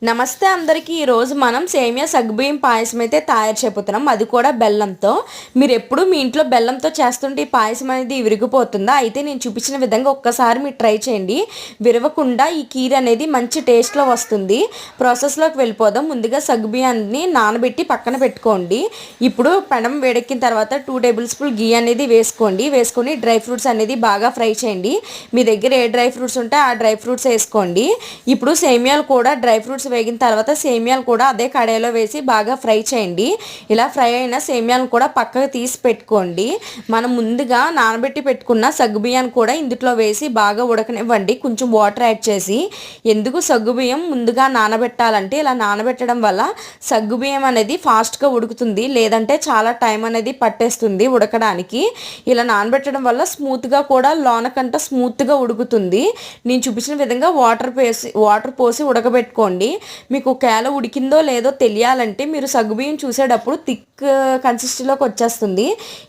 నమస్తే అందరికీ. ఈరోజు మనం సేమియా సగ్గుబియ్యం పాయసం అయితే తయారు చేయబోతున్నాం, అది కూడా బెల్లంతో. మీరు ఎప్పుడు మీ ఇంట్లో బెల్లంతో చేస్తుంటే ఈ పాయసం అనేది విరిగిపోతుందా? అయితే నేను చూపించిన విధంగా ఒక్కసారి మీరు ట్రై చేయండి. విరవకుండా ఈ కీర్ అనేది మంచి టేస్ట్లో వస్తుంది. ప్రాసెస్లోకి వెళ్ళిపోదాం. ముందుగా సగ్గుబియ్యాన్ని నానబెట్టి పక్కన పెట్టుకోండి. ఇప్పుడు పెనం వేడెక్కిన తర్వాత 2 టేబుల్ స్పూన్ గీ అనేది వేసుకొని డ్రై ఫ్రూట్స్ అనేది బాగా ఫ్రై చేయండి. మీ దగ్గర ఏ డ్రై ఫ్రూట్స్ ఉంటే ఆ డ్రై ఫ్రూట్స్ వేసుకోండి. ఇప్పుడు సేమియాలు కూడా డ్రై ఫ్రూట్స్ వేగిన తర్వాత సేమియాలు కూడా అదే కడాయిలో వేసి బాగా ఫ్రై చేయండి. ఇలా ఫ్రై అయిన సేమియాలను కూడా పక్కకు తీసి పెట్టుకోండి. మనం ముందుగా నానబెట్టి పెట్టుకున్న సగ్గుబియ్యాన్ని కూడా ఇందులో వేసి బాగా ఉడకనివ్వండి, కొంచెం వాటర్ యాడ్ చేసి. ఎందుకు సగ్గుబియ్యం ముందుగా నానబెట్టాలంటే ఇలా నానబెట్టడం వల్ల సగ్గుబియ్యం అనేది ఫాస్ట్గా ఉడుకుతుంది, లేదంటే చాలా టైం అనేది పట్టేస్తుంది ఉడకడానికి. ఇలా నానబెట్టడం వల్ల స్మూత్గా కూడా లోనకంట స్మూత్గా ఉడుకుతుంది. నేను చూపించిన విధంగా వాటర్ పోసి ఉడకబెట్టుకోండి. మీకు ఒకవేళ ఉడికిందో లేదో తెలియాలంటే మీరు సగ్గుబియ్యం చూసేటప్పుడు థిక్ కన్సిస్టెన్సీలోకి వచ్చేస్తుంది.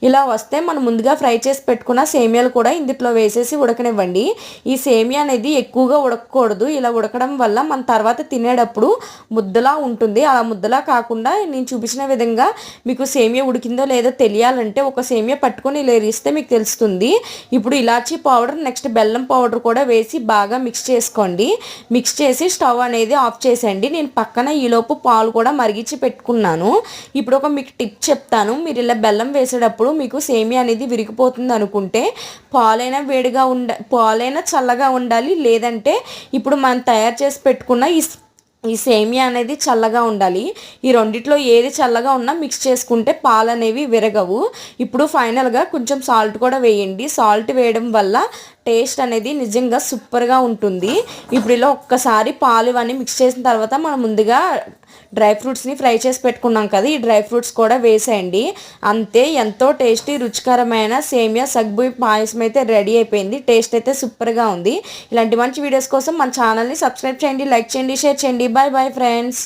ఇలా వస్తే మనం ముందుగా ఫ్రై చేసి పెట్టుకున్న సేమియాలు కూడా ఇందులో వేసేసి ఉడకనివ్వండి. ఈ సేమియా అనేది ఎక్కువగా ఉడకకూడదు. ఇలా ఉడకడం వల్ల మన తర్వాత తినేటప్పుడు ముద్దలా ఉంటుంది. అలా ముద్దలా కాకుండా నేను చూపించిన విధంగా మీకు సేమియా ఉడికిందో లేదో తెలియాలంటే ఒక సేమియా పట్టుకొని ఇలా ఇస్తే మీకు తెలుస్తుంది. ఇప్పుడు ఇలాచీ పౌడర్, నెక్స్ట్ బెల్లం పౌడర్ కూడా వేసి బాగా మిక్స్ చేసుకోండి. మిక్స్ చేసి స్టవ్ అనేది ఆఫ్ చేసేయండి. నేను పక్కన ఈలోపు పాలు కూడా మరిగించి పెట్టుకున్నాను. ఇప్పుడు ఒక మీకు టిప్ చెప్తాను. మీరు ఇలా బెల్లం వేసేటప్పుడు మీకు సేమియా అనేది విరిగిపోతుంది అనుకుంటే పాలైనా చల్లగా ఉండాలి, లేదంటే ఇప్పుడు మనం తయారు చేసి పెట్టుకున్న ఈ సేమియా అనేది చల్లగా ఉండాలి. ఈ రెండిట్లో ఏది చల్లగా ఉన్నా మిక్స్ చేసుకుంటే పాలు అనేవి విరగవు. ఇప్పుడు ఫైనల్గా కొంచెం సాల్ట్ కూడా వేయండి. సాల్ట్ వేయడం వల్ల టేస్ట్ అనేది నిజంగా సూపర్గా ఉంటుంది. ఇప్పుడు ఇలా ఒక్కసారి పాలు ఇవన్నీ మిక్స్ చేసిన తర్వాత మనం ముందుగా డ్రై ఫ్రూట్స్ని ఫ్రై చేసి పెట్టుకున్నాం కదా, ఈ డ్రై ఫ్రూట్స్ కూడా వేసేయండి. అంతే, ఎంతో టేస్టీ రుచికరమైన సేమియా సగ్గుబియ్యం పాయసం అయితే రెడీ అయిపోయింది. టేస్ట్ అయితే సూపర్గా ఉంది. ఇలాంటి మంచి వీడియోస్ కోసం మన ఛానల్ని సబ్స్క్రైబ్ చేయండి, లైక్ చేయండి, షేర్ చేయండి. Bye bye friends.